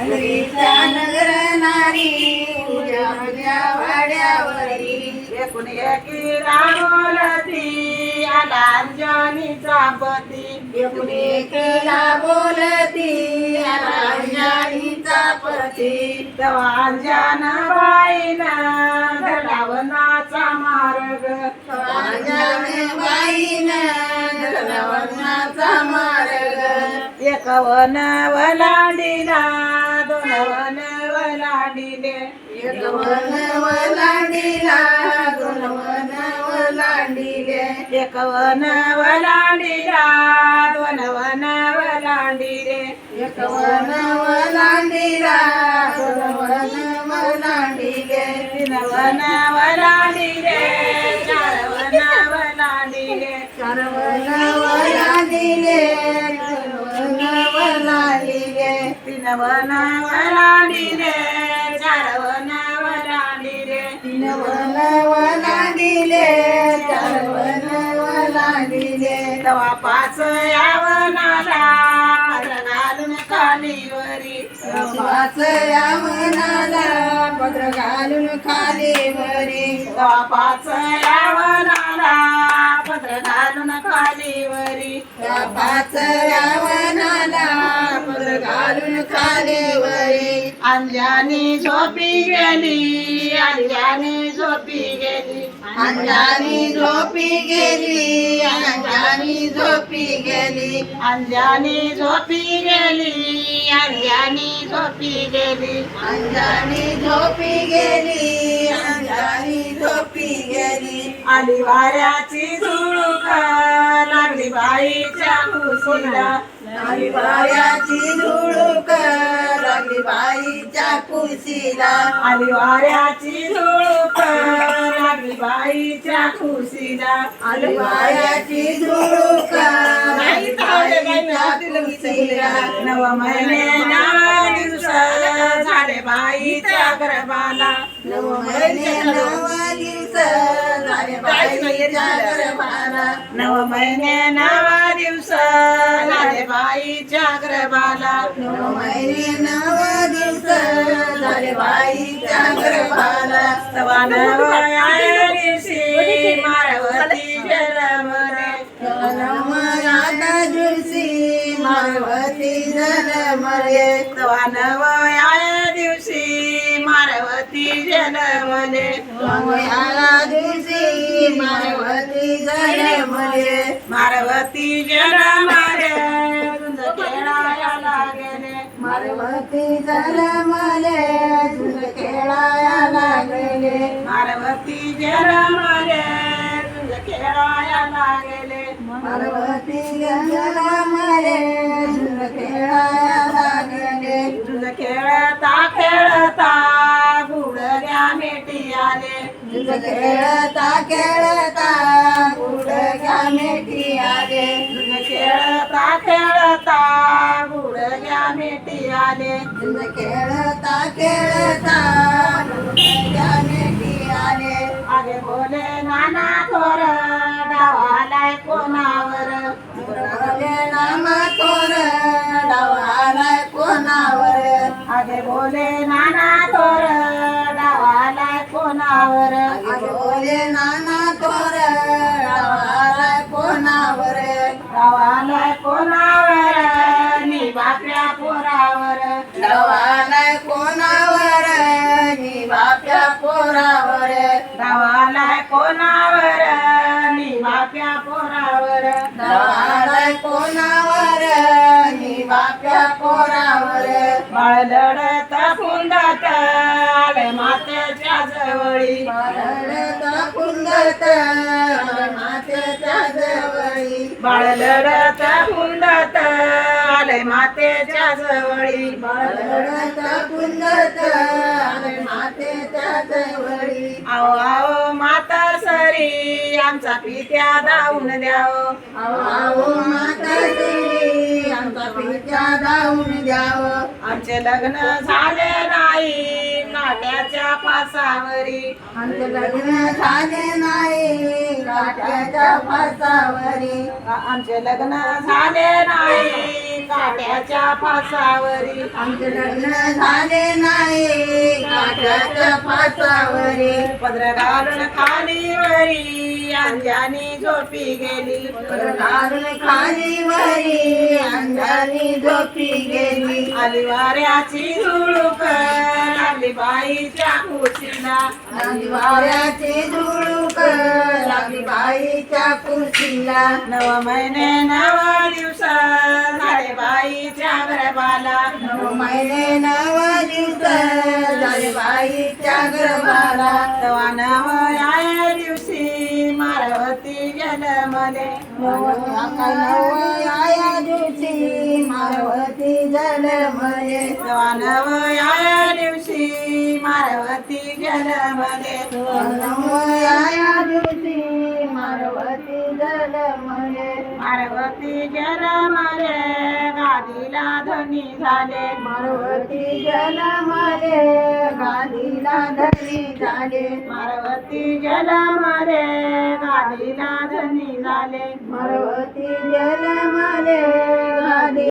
नगरीच्या नगर नारी उद्या उद्या वाड्यावरी एकूण एकीला बोलती आला अंजनीचा पती एकूण एकीला बोलती आला अंजनीचा पती तेव्हा अंजनाबाईनं धरला वनाचा मार्ग अंजनाबाईनं धरला वनाचा मार्ग एक वन वलांडीला दोन वन वलांडीले एक वन वलांडीला दोन वन वलांडीले एक वन वलांडीला दोन वन वलांडीले एक वन वलांडीला दोन वन वलांडीले तीन वन वलांडीले चार वन वलांडीले चार वन वलांडीले वन वलांडीले तीन वन वलांडीले चार वन वलांडीले तीन वन वलांडीले चार वन वलांडीले तेव्हा पाच या वनाला पदर घालून खालीवरी पाच या वनाला पदर घालून खालीवरी तेव्हा पाच या वनाला पदर घालून खालीवरी त्या पाच या वनाला पदर घालून खालीवरी अंजानी झोपी गेली अंजानी झोपी गेली अंजानी झोपी गेली अंजानी झोपी गेली अंजानी झोपी गेली अंजानी झोपी गेली अंजानी झोपी गेली अंजानी झोपी गेली आली वाऱ्याची झुळूक लागली बाईच्या कुशीला लागली वाऱ्याची झुळूक लागली बाईच्या कुशीला आली वाऱ्याची झुळूक लागली बाईच्या कुशीला आली वाऱ्याची झुळूक लागली बाईच्या कुशीला नव महिने नव दिवस झाले बाईच्या गर्भाला नव महिने नव दिवस झाले बाईच्या गर्भाला नव महिने नव दिवस झाले बाईच्या गर्भाला नव महिने नव दिवस झाले बाईच्या गर्भाला तवा नव या दिवशी मारवती जलमरे नवयाना दिवशी मारवती जलमरे तवा नव या दिवशी मारवती जलमले नवयाना दिवशी मारवती जलमरे मारवती जलमरे गुंज खेळाया लागले मारवती जलमले झुंज खेळाया लागले मारवती जलमरे गुंज खेळाया लागले मारवती जलमले झुंज खेळाया लागले तुझ खेळता खेळता गुडऱ्या मेटी आले झुंज खेळता खेळता गुडघ्या मेटी आले तुझ खेळता खेळता गुडऱ्या मेटी आले झुंज खेळता खेळता गुडघ्या मेटी आले आगे बोले नाना थोर डावालाय कोणावर बोले नामा तोर डावालाय कोणावर आगे बोले नाना थोर डावालाय कोणावर बोले नाना तोर डावालाय कोणावर डावालाय कोणावर नि बापल्या पोरावर डावालाय कोणावर नि बाप्या पोरावर डावालाय कोणावर नि बाप्या पोरावर डावालाय कोणावर नि बाप्या पोरावर बाळ लढत कुंडात आले मातेच्या जवळी बाळाला कुंडत मातेच्या जवळी बाळ लढत कुंडात आले मातेच्या जवळी बाळाला कुंडत मातेच्या जवळी आओ आओ माता सरी आमचा पित्या धावून द्याव आओ माता देवी आमचा पित्या धावून द्यावं आमचे लग्न झाले नाही नाळ काट्याच्या फासावरी आमचे लग्न झाले नाही काट्याच्या फासावरी आमचे लग्न झाले नाही काट्याच्या फासावरी आमचे लग्न झाले नाही काट्याच्या फासावरी पदर घालून खालीवरी अंजानी झोपी गेली घालून खालीवरी अंधारी झोपी गेली आली वाऱ्याची झुळूक लागली बाईच्या कुशीला वाऱ्याची झुळूक लागली बाईच्या कुशीला नव महिने नव दिवस झाले बाईच्या गर्भाला 9 महिने 9 दिवस झाले बाईच्या गर्भाला तवा नव या दिवशी मारवती जन्मले या दिवशी मारवती जन्मले तवा नव या दिवशी मारवती जन्मले या दिवशी मारवती जन्मले मारवती जन्मले गादीला धनी झाले मारवती जन्मले गादीला धनी झाले मारवती जन्मले गादीला धनी झाले मारवती जन्मले गादी